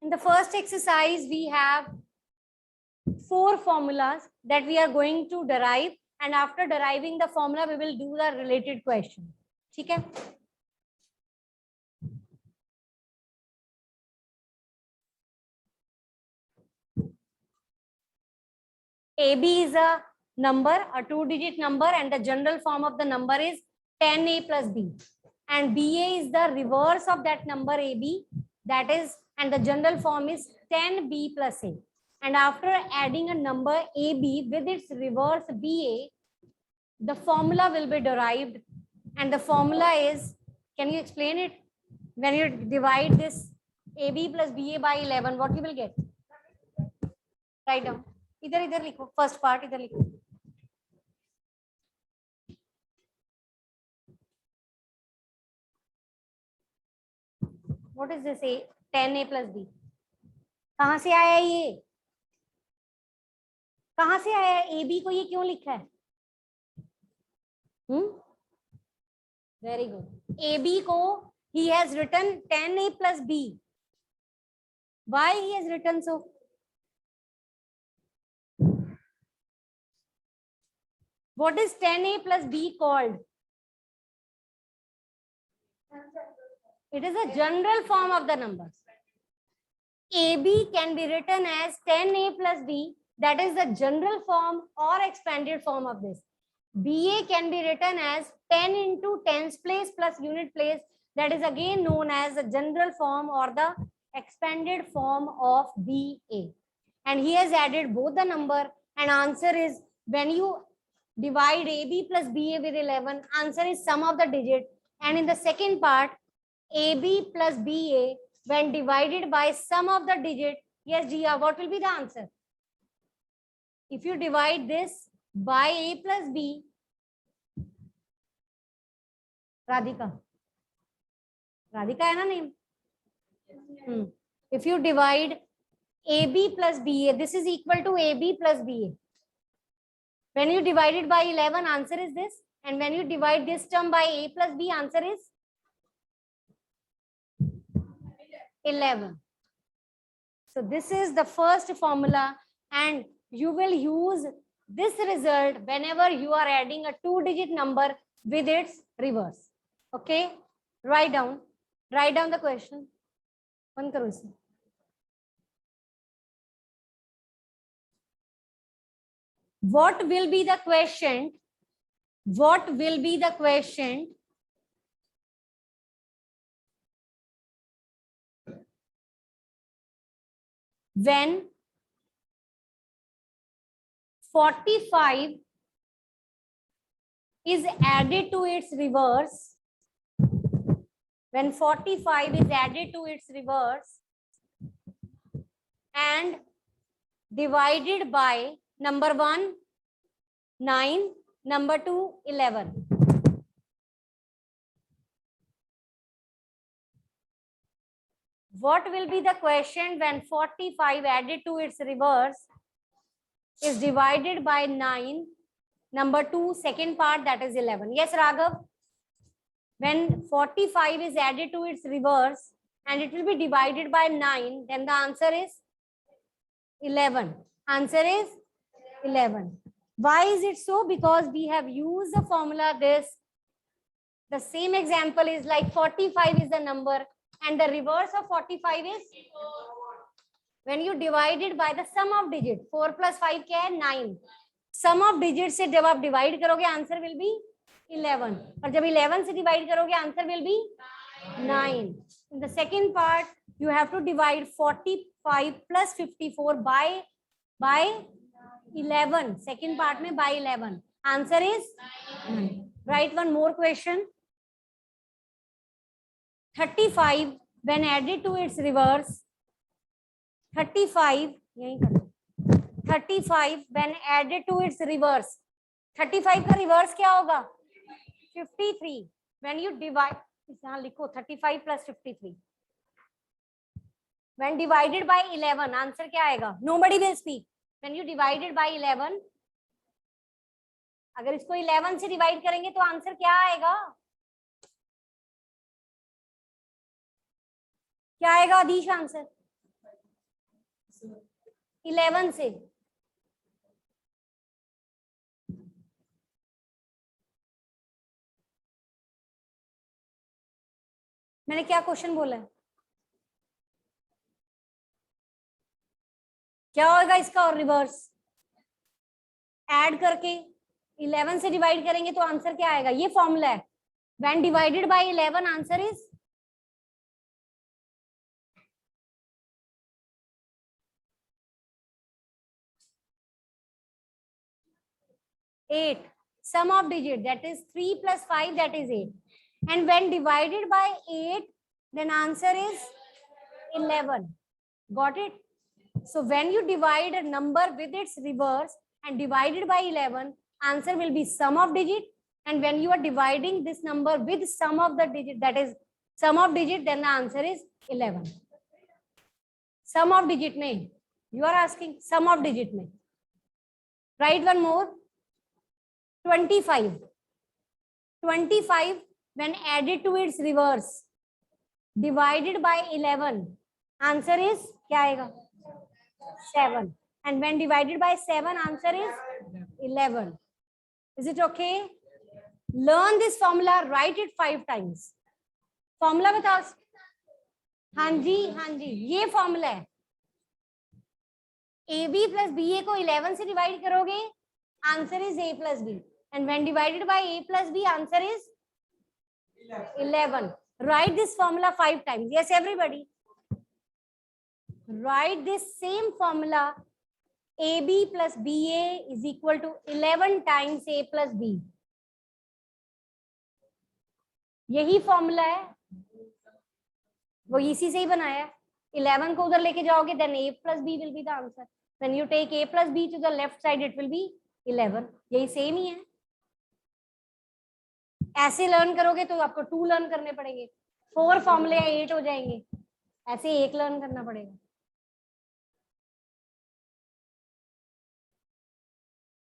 In the first exercise, we have 4 formulas that we are going to derive, and after deriving the formula, we will do the related question. ठीक है? AB is a number, a 2-digit number, and the general form of the number is 10A plus B. And BA is the reverse of that number AB, that is, and the general form is 10B plus A. And after adding a number AB with its reverse BA, the formula will be derived. And the formula is, can you explain it? When you divide this AB plus BA by 11, what you will get? Write down. इधर इधर लिखो, first part इधर लिखो. What is this? 10A plus B. कहाँ से आया ये? कहाँ से आया? AB को ये क्यों लिखा है? Very good. AB को he has written 10A plus B. Why he has written so? What is 10A plus B called? It is a general form of the numbers. AB can be written as 10A plus B, that is the general form or expanded form of this. BA can be written as 10 into tens place plus unit place, that is again known as the general form or the expanded form of BA. And he has added both the number, and answer is, when you divide AB plus BA with 11, answer is sum of the digit. And in the second part, AB plus BA, when divided by sum of the digit, yes, Jia, what will be the answer? If you divide this by A plus B, Radhika hai na name? If you divide AB plus BA, this is equal to AB plus BA. When you divide it by 11, answer is this. And when you divide this term by A plus B, answer is 11. So this is the first formula, and you will use this result whenever you are adding a 2-digit number with its reverse. Okay? Write down the question. बंद करो इसे. What will be the question? What will be the question when 45 is added to its reverse? When 45 is added to its reverse and divided by number 1, 9, number 2, 11. What will be the question when 45 added to its reverse is divided by 9, number 2, second part, that is 11. Yes, Raghav? When 45 is added to its reverse and it will be divided by 9, then the answer is 11. Answer is 11. Why is it so? Because we have used the formula this. The same example is like 45 is the number and the reverse of 45 is when you divide it by the sum of digit. 4 plus 5 क्या है? 9. Sum of digits से जब आप divide करोगे answer will be 11. और जब 11 से divide करोगे answer will be 9. In the second part you have to divide 45 plus 54 by 11. Second part में by 11. Answer is 9. Write one more question. 35 when added to its reverse. 35 when added to its reverse. 35 का reverse क्या होगा? 53. When you divide, यहाँ लिखो 35 plus 53. When divided by 11, answer क्या आएगा? Nobody will speak. When you divide it by 11, अगर इसको 11 से divide करेंगे तो आंसर क्या आएगा? क्या आएगा आदिश आंसर? 11 से। मैंने क्या क्वेश्चन बोला है? क्या होगा इसका और रिवर्स? ऐड करके 11 से डिवाइड करेंगे तो आंसर क्या आएगा? ये फॉर्मूला है। When divided by 11 answer is 8. Sum of digit, that is 3 plus 5, that is 8. And when divided by 8, then answer is 11. Got it? So when you divide a number with its reverse and divided by 11, answer will be sum of digit. And when you are dividing this number with sum of the digit, that is sum of digit, then the answer is 11. Sum of digit mein, you are asking sum of digit mein. Write one more. 25. 25 when added to its reverse divided by 11, answer is क्या आएगा? 7. And when divided by 7, answer is 11. Is it okay? Learn this formula, write it 5 times. Formula बताओ. हाँ जी, ये formula है. AB plus BA को 11 से divide करोगे, answer is A plus B. And when divided by A plus B, answer is 11. Write this formula 5 times. Yes, everybody. Write this same formula. AB plus BA is equal to 11 times A plus B. यही formula है, वो इसी से ही बनाया है. 11 को उधर लेके जाओगे, then A plus B will be the answer. When you take A plus B to the left side, it will be 11. यही सेम ही है. ऐसे लर्न करोगे तो आपको 2 लर्न करने पड़ेंगे. 4 फॉर्मूले 8 हो जाएंगे. ऐसे 1 लर्न करना पड़ेगा.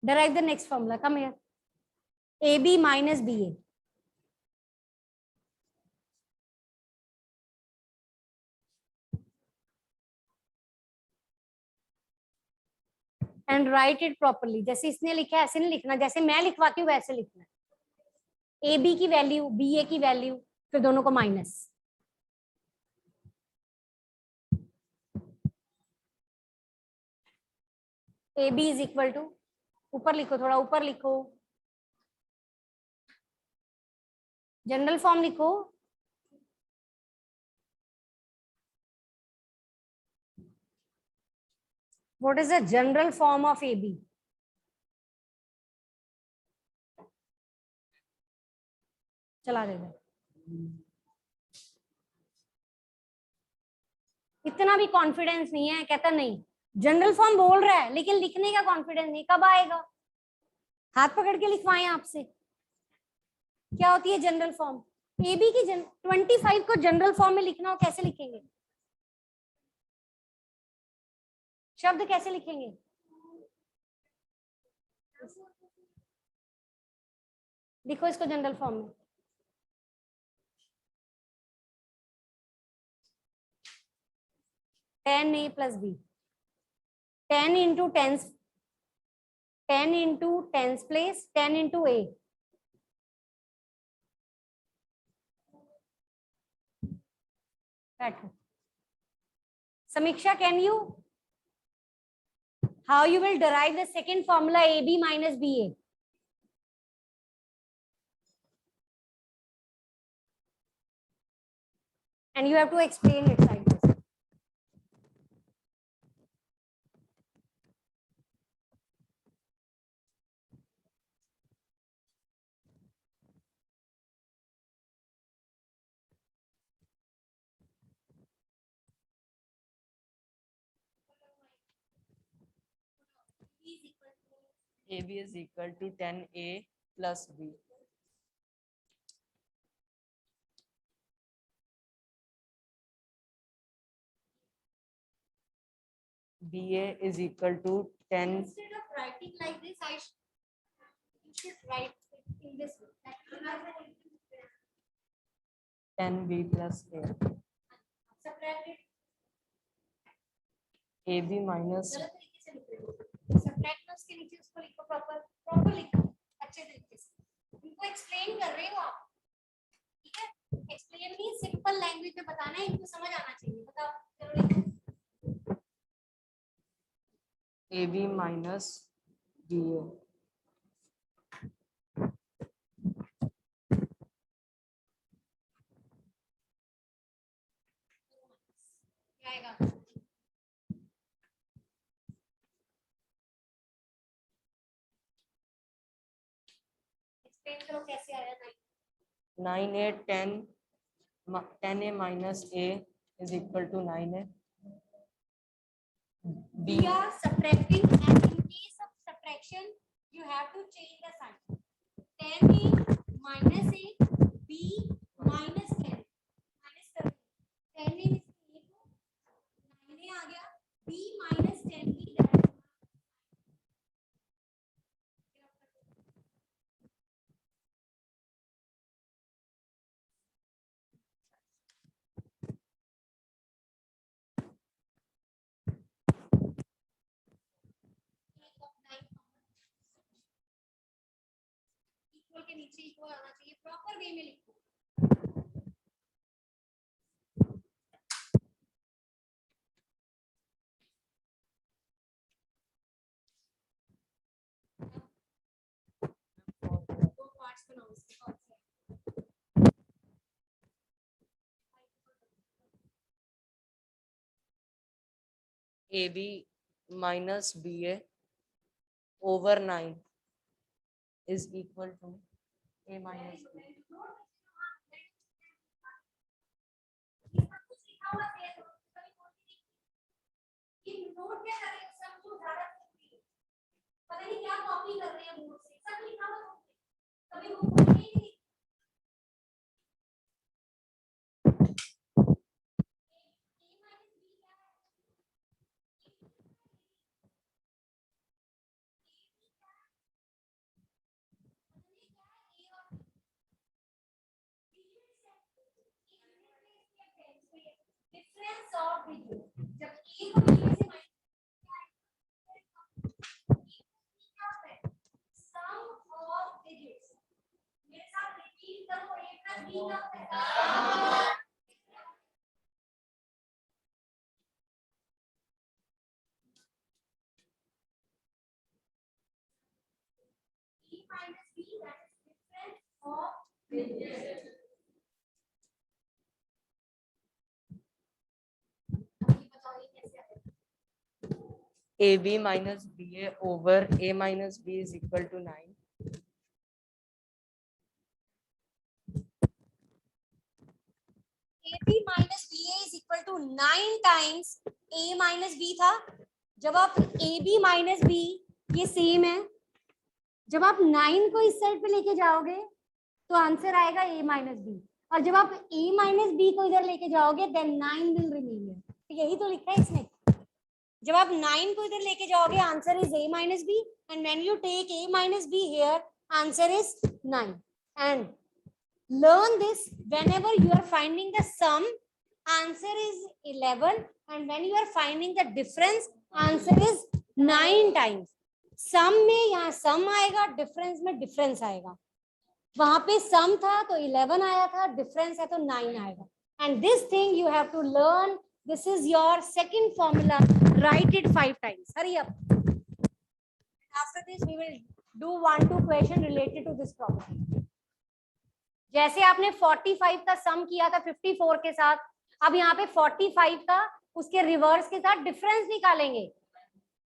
Derive the next formula. Come here. AB minus BA. And write it properly. जैसे इसने लिखा है ऐसे नहीं लिखना, जैसे मैं लिखवाती हूँ वैसे लिखना है. AB की वैल्यू, BA की वैल्यू, फिर दोनों को minus. AB is equal to, ऊपर लिखो, थोड़ा ऊपर लिखो, जनरल फॉर्म लिखो. What is the general form of AB? चला देगा. इतना भी कॉन्फिडेंस नहीं है, कहता नहीं. जनरल फॉर्म बोल रहा है लेकिन लिखने का कॉन्फिडेंस नहीं. कब आएगा? हाथ पकड़ के लिखवाएं आपसे. क्या होती है जनरल फॉर्म? AB की 25 को जनरल फॉर्म में लिखना हो, कैसे लिखेंगे? शब्द कैसे लिखेंगे? लिखो इसको जनरल फॉर्म में. Ten A plus B. 10 into tens, 10 into tens place, 10 into A. बैठो. Samiksha, can you? How you will derive the second formula AB minus BA? And you have to explain it like this. AB is equal to 10A plus B. BA is equal to 10. Instead of writing like this, you should write it in this way. 10B plus A. Subtract it. AB minus गलत तरीके से लिख रहे हो, subtract में उसके नीचे उसको लिखो, प्रॉपर लिखो अच्छे तरीके से, इनको एक्सप्लेन कर रहे हो आप, ठीक है? एक्सप्लेन नहीं, सिंपल लैंग्वेज में बताना है, इनको समझ आना चाहिए। बताओ, चलो लिखो। AB minus BA क्या आएगा? एक्सप्लेन करो कैसे आया 9A 10A minus A is equal to 9A. We are subtracting, and in case of subtraction you have to change the sign. 10a minus a, b minus 10 minus कर 10a में से a को 9a आ गया, b minus 10b that equal के नीचे equal आना चाहिए, proper way में लिखो। दो पार्ट्स बनाओ इसके बाद AB minus BA over 9 is equal to A minus B. Note क्या कर रहे हैं, सब जो ज्यादा पता नहीं क्या कॉपी कर रहे हैं बोर्ड से, सब लिखा हुआ कभी वो खोल नहीं। डिफरेंस ऑफ डिजिट, जब a को b में से माइनस सम ऑफ डिजिट्स, मेरे साथ रिपीट करो, a प्लस b का होता है e minus b, that is difference of digits। बताओ ये कैसे आएगा? AB minus BA over A minus B is equal to 9. AB minus BA is equal to 9 times A minus B था। जब आप AB minus B ये same है, जब आप 9 को इस साइड पे लेके जाओगे तो आंसर आएगा A minus B, और जब आप A minus B को इधर लेके जाओगे then 9 will remain here। तो यही तो लिखा है इसमें, जब आप 9 को इधर लेके जाओगे answer is A minus B, and when you take A minus B here answer is 9। and learn this, whenever you are finding the sum answer is 11, and when you are finding the difference answer is 9 times। सम में यहाँ सम आएगा, difference में difference आएगा, वहां पे सम था तो 11 आया था, डिफरेंस है तो 9 आएगा। And this thing you have to learn, this is your second formula, write it 5 times, hurry up। after this we will do 1-2 question related to this problem। जैसे आपने 45 का सम किया था 54 के साथ, अब यहाँ पे 45 का उसके रिवर्स के साथ डिफरेंस निकालेंगे।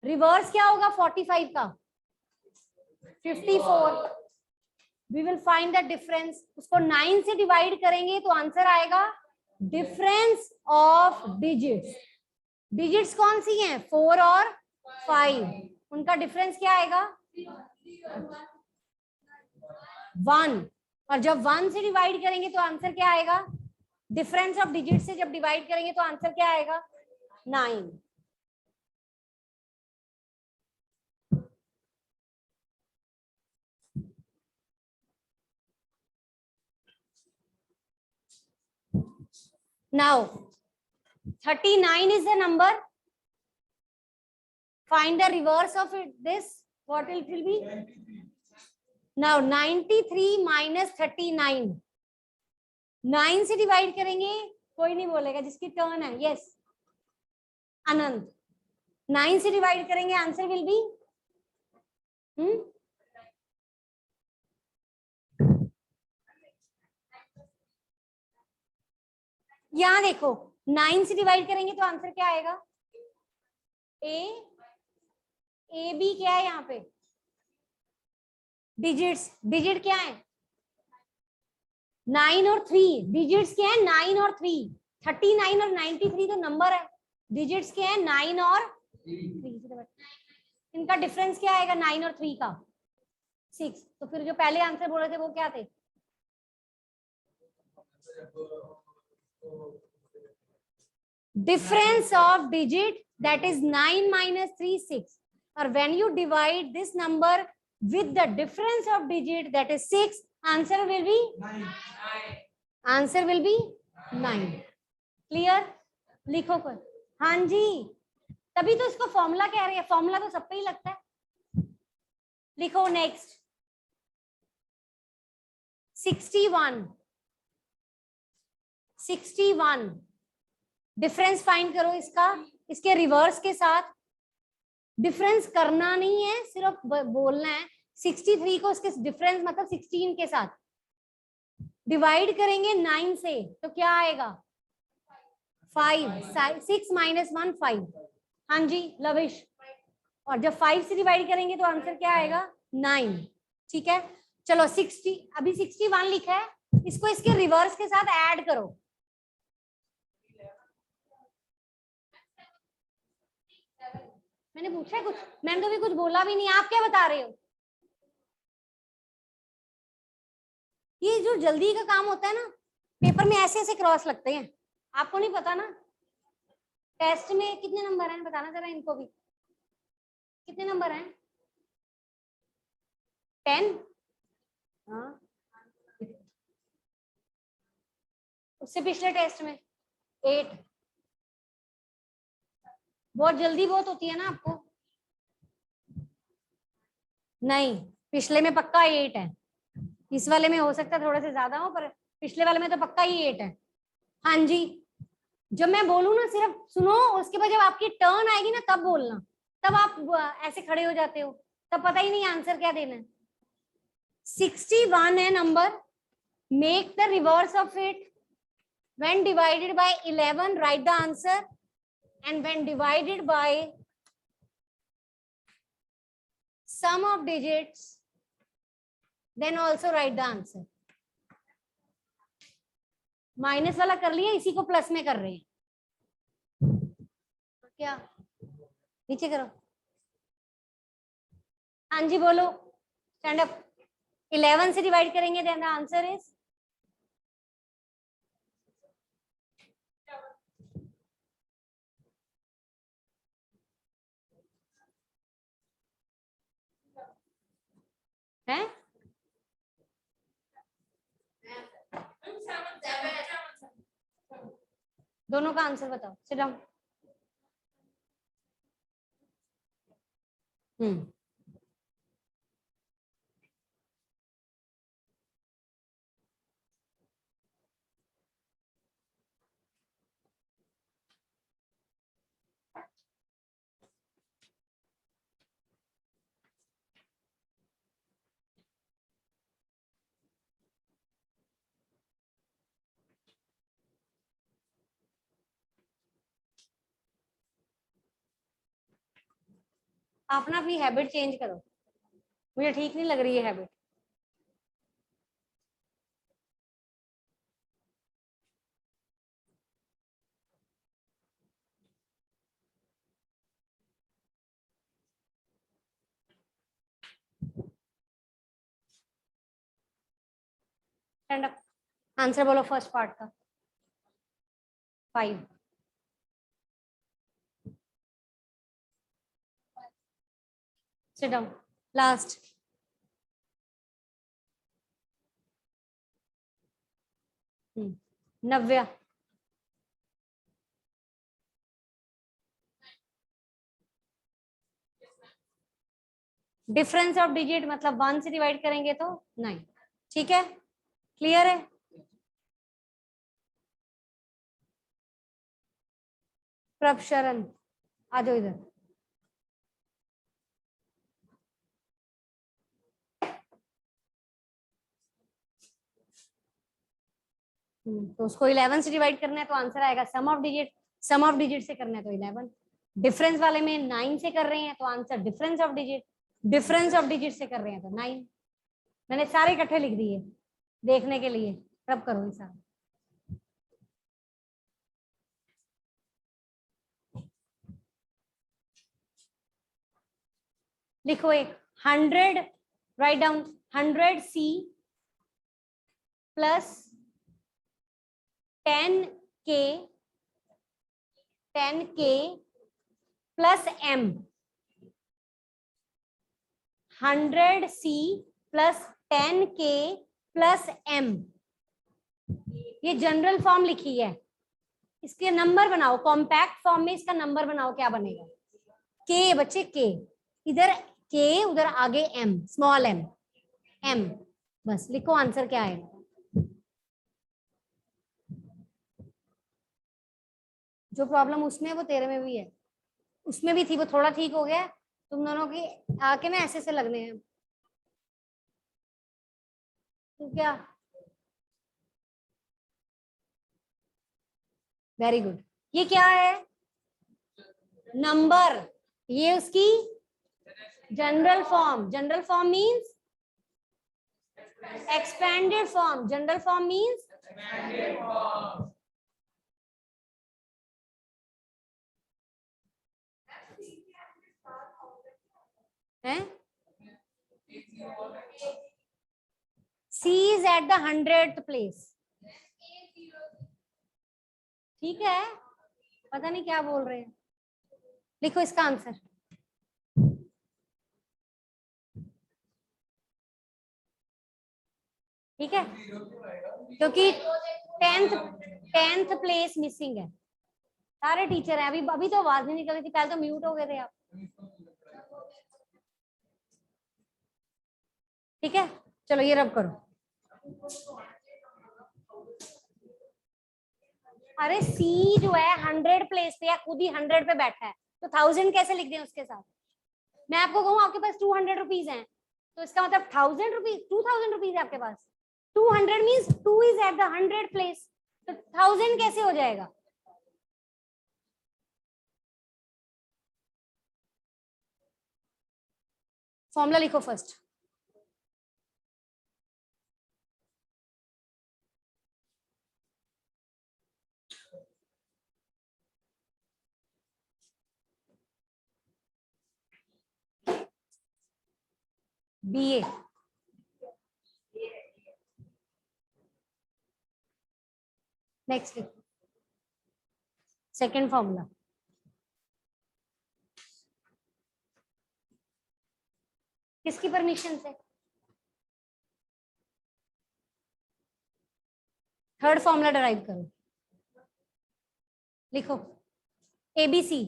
रिवर्स क्या होगा 45 का? 54। We will find the difference, उसको 9 से डिवाइड करेंगे तो आंसर आएगा डिफरेंस ऑफ डिजिट्स। डिजिट्स कौन सी हैं? 4 और 5, उनका डिफरेंस क्या आएगा? 1। और जब 1 से डिवाइड करेंगे तो आंसर क्या आएगा? डिफरेंस ऑफ डिजिट से जब डिवाइड करेंगे तो आंसर क्या आएगा? 9। Now 39 is the number Find the reverse of it. This what it will be? Now 93 minus 39. 9 से डिवाइड करेंगे, कोई नहीं बोलेगा, जिसकी टर्न है. यस आनंद. 9 से डिवाइड करेंगे, आंसर विल बी यहां देखो 9 से डिवाइड करेंगे तो आंसर क्या आएगा? ए बी क्या है यहाँ पे? डिजिट्स. डिजिट क्या है? 9 और 3. डिजिट्स क्या है? 9 और 3. 39 और 93 तो नंबर है. डिजिट्स क्या है? 9 और 3. इनका डिफरेंस क्या आएगा 9 और 3 का? 6. तो फिर जो पहले आंसर बोल रहे थे वो क्या थे? Difference of digit, that is 9 minus 3, 6. Or when you divide this number with the difference of digit, that is 6, answer will be 9. Answer will be 9. Clear? लिखो कोई. हाँ जी, तभी तो इसको फॉर्मूला कह रहे हैं. फॉर्मूला तो सब पे ही लगता है. लिखो नेक्स्ट. 61 डिफरेंस फाइंड करो इसका, इसके रिवर्स के साथ. डिफरेंस करना नहीं है, सिर्फ बोलना है. 63 को इसके डिफरेंस मतलब 16 के साथ डिवाइड करेंगे 9 से तो क्या आएगा? 5. 6 minus 1 5. हाँ जी लविश. और जब 5 से डिवाइड करेंगे तो आंसर क्या आएगा? 9. ठीक है, चलो 60. अभी 61 लिखा है, इसको इसके रिवर्स के साथ ऐड करो. मैंने पूछा है कुछ? मैंने तो भी कुछ बोला भी नहीं. आप क्या बता रहे हो? ये जो जल्दी का काम होता है ना, पेपर में ऐसे ऐसे क्रॉस लगते हैं. आपको नहीं पता ना टेस्ट में कितने नंबर हैं? बताना जरा इनको भी. कितने नंबर हैं? 10. हाँ, उससे पिछले टेस्ट में 8. बहुत जल्दी बहुत होती है ना आपको. नहीं, पिछले में पक्का 8 है. इस वाले में हो सकता है थोड़े से ज्यादा हो, पर पिछले वाले में तो पक्का ही 8 है. हाँ जी, जब मैं बोलूँ ना सिर्फ सुनो, उसके बाद जब आपकी टर्न आएगी ना तब बोलना. तब आप ऐसे खड़े हो जाते हो, तब पता ही नहीं आंसर क्या देना है. 61 है number. Make the reverse of it. when divided by 11 write the answer, and when divided by sum of digits then also write the answer. Minus वाला कर लिया, इसी को प्लस में कर रहे हैं. क्या नीचे करो. हाँ जी बोलो. Stand up. 11 से डिवाइड करेंगे देन द आंसर इज है. दोनों का आंसर बताओ. Sit down. आप ना अपनी हैबिट चेंज करो, मुझे ठीक नहीं लग रही है हैबिट. Stand up. आंसर बोलो फर्स्ट पार्ट का. 5. Sit down. Last. Navya. Difference of digit मतलब 1 से डिवाइड करेंगे तो 9। ठीक है, क्लियर है? प्रभशरण आ जाओ इधर। तो उसको 11 से डिवाइड करना है तो आंसर आएगा sum of digit, sum of digit से करना है तो 11। डिफरेंस वाले में 9 से कर रहे हैं तो answer difference of digit, difference of digit से कर रहे हैं तो 9। मैंने सारे इकट्ठे लिख दिए देखने के लिए, तब करो हिसाब। लिखो एक 100, write down 100C plus 10K plus M। 100C plus 10K plus M, ये जनरल फॉर्म लिखी है। इसके नंबर बनाओ, कॉम्पैक्ट फॉर्म में इसका नंबर बनाओ, क्या बनेगा? K बच्चे, K इधर K, उधर आगे M, स्मॉल M। बस लिखो आंसर क्या आएगा। जो प्रॉब्लम उसमें वो तेरे में भी है, उसमें भी थी, वो थोड़ा ठीक हो गया। तुम दोनों की आके ना ऐसे लगने हैं। तो क्या, वेरी गुड। ये क्या है? नंबर। ये उसकी general form. General form means expanded form. General form means है। C is at the 100th place। ठीक है, पता नहीं क्या बोल रहे हैं। लिखो इसका आंसर। ठीक है, क्योंकि 10th प्लेस मिसिंग है। सारे टीचर हैं, अभी तो आवाज नहीं निकल रही थी, पहले तो म्यूट हो गए थे आप। ठीक है, चलो ये रब करो। अरे C जो है 100 प्लेस पे या खुद ही 100 पे बैठा है, तो 1000 कैसे लिख दें उसके साथ? मैं आपको कहूँ आपके पास 200 रुपीज हैं, तो इसका मतलब 1000 रुपीज, 2000 रुपीज है आपके पास। 200 means 2 is at the 100 place, तो 1000 कैसे हो जाएगा? फॉर्मूला लिखो फर्स्ट। BA नेक्स्ट लिखो सेकेंड फॉर्मूला। किसकी परमिशन से? थर्ड फॉर्मूला डराइव करो। लिखो ABC,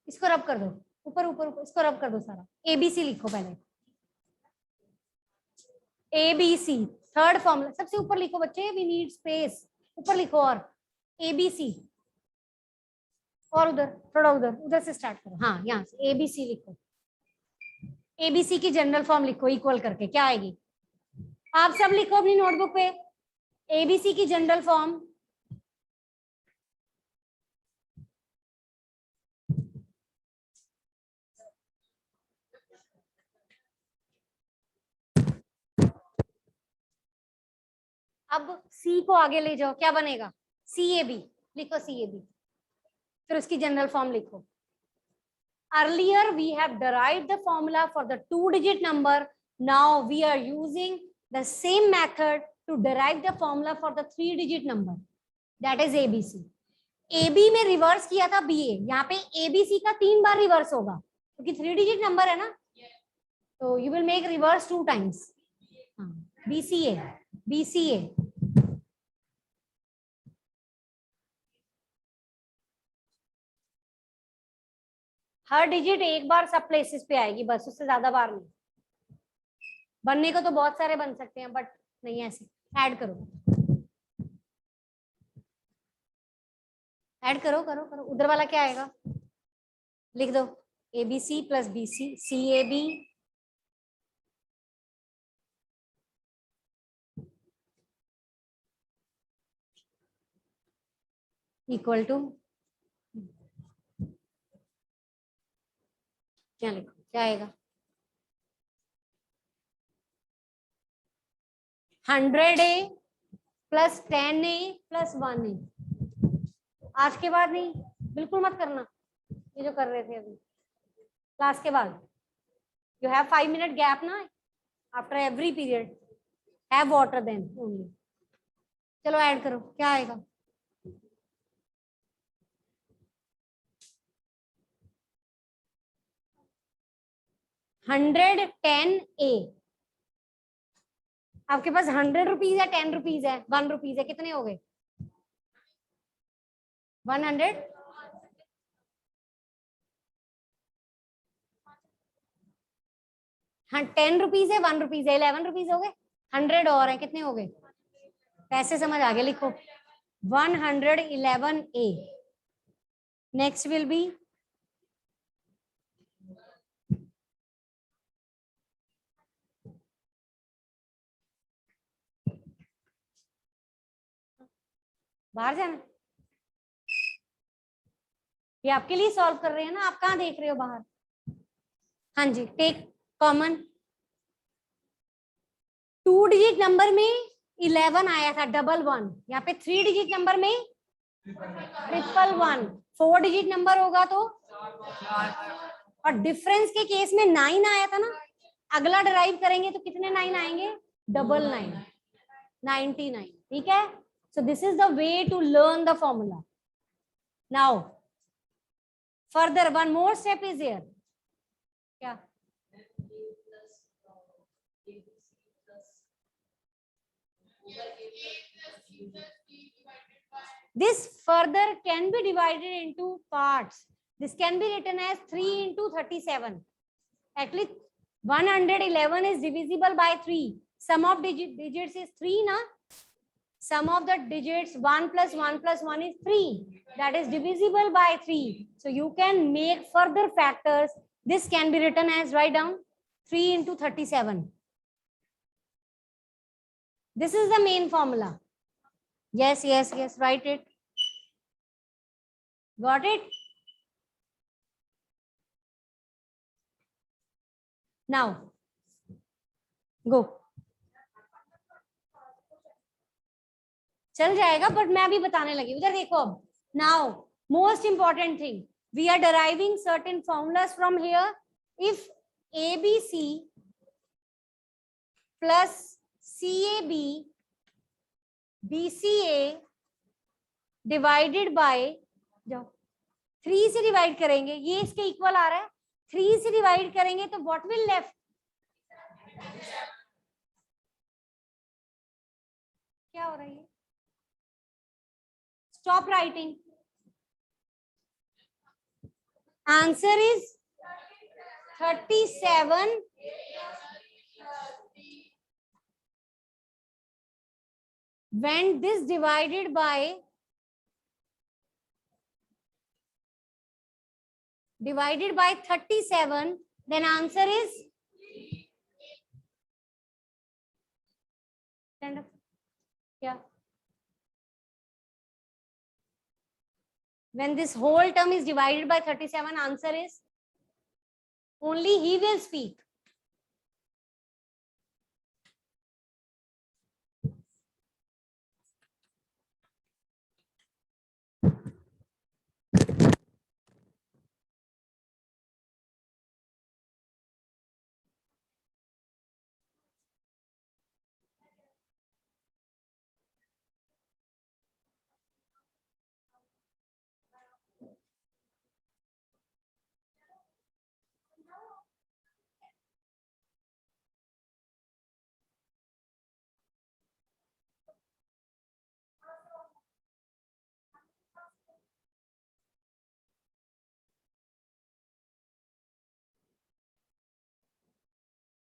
इसको रब कर दो, ऊपर ऊपर ऊपर इसको रब कर दो सारा। ABC लिखो पहले, ABC थर्ड फॉर्मूला सबसे ऊपर लिखो बच्चे, वी नीड स्पेस, ऊपर लिखो। और ABC, और उधर थोड़ा उधर उधर से स्टार्ट करो। हाँ, यहाँ से ABC लिखो। ABC की जनरल फॉर्म लिखो इक्वल करके, क्या आएगी? आप सब लिखो अपनी नोटबुक पे ABC की जनरल फॉर्म। अब C को आगे ले जाओ, क्या बनेगा? CAB लिखो, CAB, फिर उसकी जनरल फॉर्म लिखो। Earlier we have derived the formula for the 2-digit number. Now we are using the same method to derive the formula for the 3-digit number, that is ABC. AB में reverse किया था BA, यहाँ पे ABC का 3 बार reverse होगा क्योंकि 3-digit number है ना, तो you will make reverse 2 times. BCA her digit एक बार सब प्लेसेस पे आएगी, बस उससे ज्यादा बार नहीं। बनने को तो बहुत सारे बन सकते हैं, बट नहीं ऐसे। ऐड करो, ऐड करो, करो करो। उधर वाला क्या आएगा, लिख दो। ABC plus BC, CAB equal to, क्या लिखो, क्या आएगा, 100A plus 10A plus 1A। आज के बाद नहीं, बिल्कुल मत करना ये जो कर रहे थे अभी। क्लास के बाद यू हैव 5 मिनट गैप ना, after every period have water then only. चलो ऐड करो, क्या आएगा, 110A। आपके पास 100 रुपीज है, 10 रुपीज है, 1 रुपीज है, कितने हो गए, 100। हाँ 10 रुपीज है, 1 रुपीज है, 11 रुपीज हो गए। 100 और है, कितने हो गए, पैसे समझ आ गए, लिखो 111A। नेक्स्ट विल बी बाहर जाना, ये आपके लिए सॉल्व कर रहे हैं ना, आप कहाँ देख रहे हो बाहर। हाँ जी, टेक कॉमन। 2 डिजिट नंबर में 11 आया था, डबल 1। यहाँ पे 3 डिजिट नंबर में 111। 4 डिजिट नंबर होगा तो, और डिफरेंस के केस में 9 आया था ना, अगला डिराइव करेंगे तो कितने 9 आएंगे, 99, 99। ठीक है, so this is the way to learn the formula. Now further one more step is here, क्या, this further can be divided into parts. This can be written as 3 into 37. Actually 111 is divisible by 3. Sum of digits is 3 na. Sum of the digits 1 plus 1 plus 1 is 3. That is divisible by 3. So you can make further factors. This can be written as, write down, 3 into 37. This is the main formula. Yes, yes, yes, write it. Got it? Now, go. चल जाएगा, but मैं अभी बताने लगी, उधर देखो अब। Now most important thing, we are deriving certain formulas from here. If ABC plus CAB BCA divided by, जाओ 3 से डिवाइड करेंगे, ये इसके इक्वल आ रहा है, 3 से डिवाइड करेंगे तो व्हाट विल लेफ्ट, क्या हो रहा है, stop writing. Answer is 37 when this divided by 37, then answer is, stand up, yeah, when this whole term is divided by 37, answer is, only he will speak.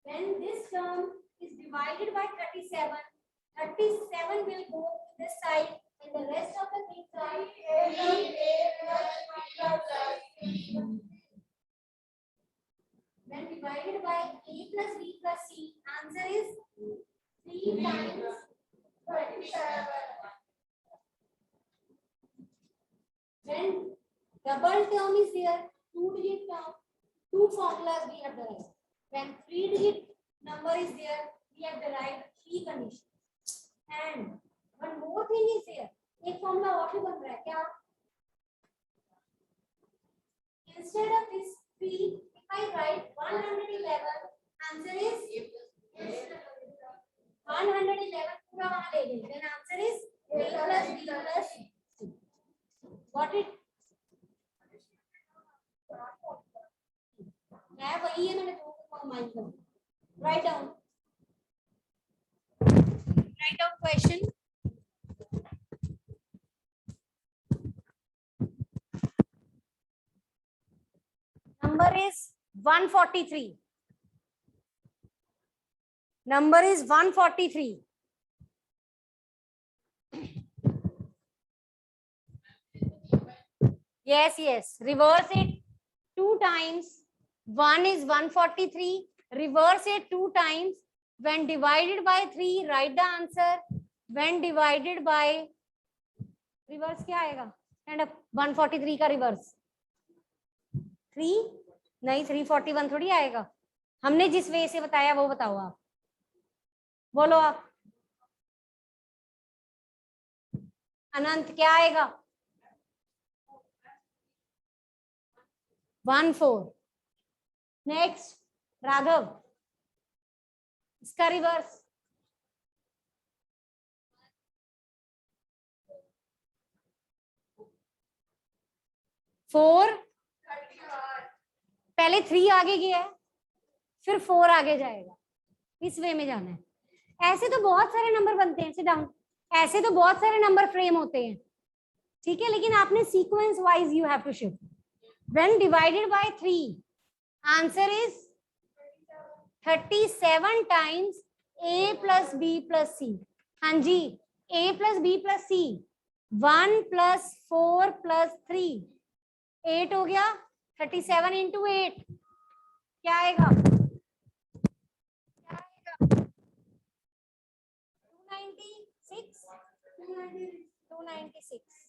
When this term divided by 37. 37 will go this side and the rest of the things are when divided by a plus b plus c. Answer is 3 times 27. When double term is there, 2-digit term, two formulas we have derived. When 3-digit number is there, we have derived 3 conditions. And one more thing is there. एक formula और भी बन रहा है क्या? Instead of this 3, if I write 111, answer is 111 पूरा वहाँ ले गए. Then answer is a plus b plus c. Got it? मैं वही है मैंने दो माइंड कर. Write down. Write down question. Number is 143. Number is 143. Yes, yes. Reverse it 2 times. 1 is 143. Reverse it 2 times. When divided by 3, write the answer. When divided by reverse क्या आएगा? Stand up. 143 का reverse 3 नहीं 341 थोड़ी आएगा. हमने जिस वे से बताया वो बताओ आप. बोलो आप. अनंत क्या आएगा? 14. नेक्स्ट राघव इसका रिवर्स 4. पहले 3 आगे गया है फिर 4 आगे जाएगा. इस वे में जाना है. ऐसे तो बहुत सारे नंबर बनते हैं. Sit down. ऐसे तो बहुत सारे नंबर फ्रेम होते हैं. ठीक है, लेकिन आपने sequence wise you have to shift. When divided by 3, answer is 37 times a plus b plus c. हाँ जी, a plus b plus c. 1 plus 4 plus 3. 8 हो गया. 37 into 8 क्या आएगा? 296. 296.